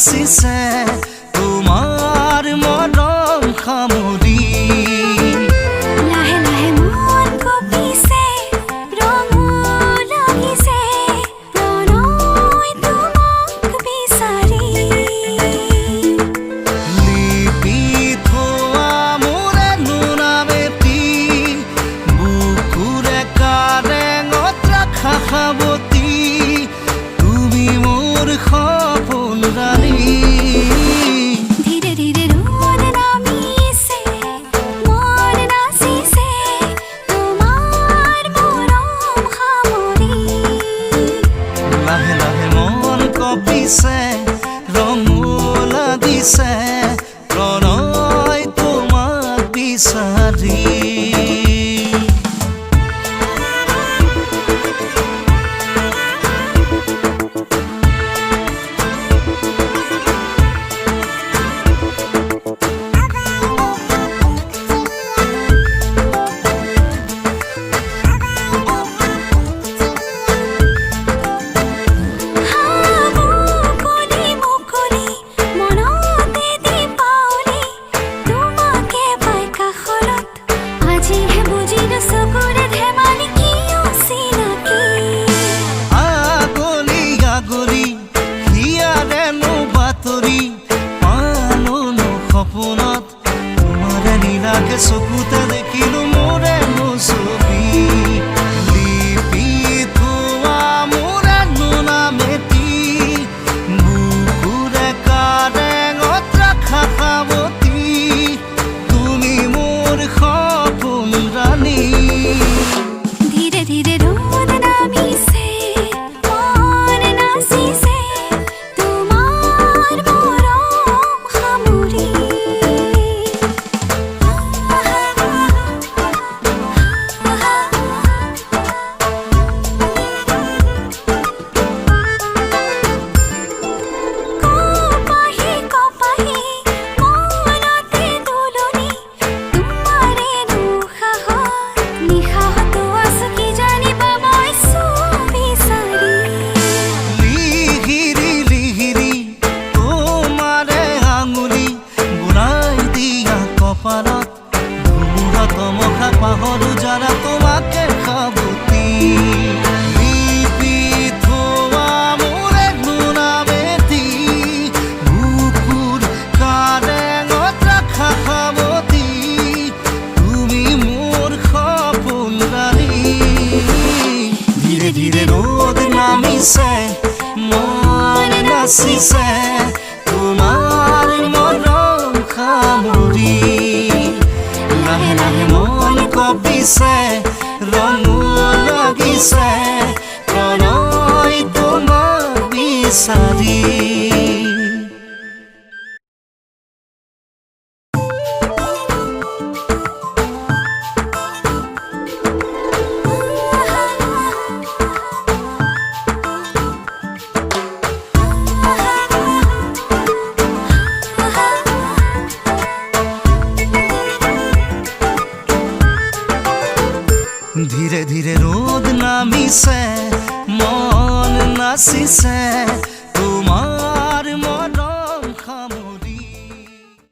নাচিছে তোমাৰ মৰম সামৰি লাহে লাহে মন কঁপিছে ৰঙো লাগিছে প্ৰণয় তোমাক বিচাৰি লিপি থোৱা মোৰে নোনামেতি বুকুৰে কাৰেঙত ৰাখা সাৱতি তুমি মোৰ সপোন ৰাণী ধীৰে ধীৰে ৰ'দ নামিছে মন নাচিছে তোমাৰ মৰম সামৰি লাহে লাহে মন কঁপিছে ৰঙো লাগিছে প্ৰণয় তোমাক বিচাৰি মুকলি মুকলি মনতে দীপাৱলী তোমাকে পাই কাষৰত আজিহে বুজিলো চকুৰে ধেমালি কি অচিনাকি আগলি আগলি হিয়াৰেনো বাতৰি পালোনো সপোনত তোমাৰে নীলাকে চকুতে দেখিলো মোৰেনো ছবি লিপি থোৱা মোৰে নোনামেতি বুকুৰে কাৰেঙত ৰাখা সাৱতি তুমি মোৰ সপোন ৰাণী ধীৰে ধীৰে ৰ'দ নামিছে মন নাচিছে তোমাৰ মৰম সামৰি কপাহি কপাহি মনতে দোলনি তোমাৰে দুঃসাহত নিশাহতো আছো কি জানিবা মই বিচাৰি লিহিৰি লিহিৰি তোমাৰে আঙুলি বুলাই দিয়া কপালত ধুমুহা তমসা পাহৰো যাৰা তোমাকে সাৱতি লিপি থোৱা মোৰে নোনামেতি বুকুৰ কাৰেঙত ৰাখা সাৱতি তুমি মোৰ সপোন ৰাণী ধীৰে ধীৰে ৰ'দ নামিছে মন নাচিছে তোমাৰ মৰম সামৰি লাহে লাহে মন কঁপিছে ৰঙো লাগিছে প্ৰণয় তোমাক বিচাৰি ধীৰে ধীৰে ৰ'দ নামিছে মন নাচিছে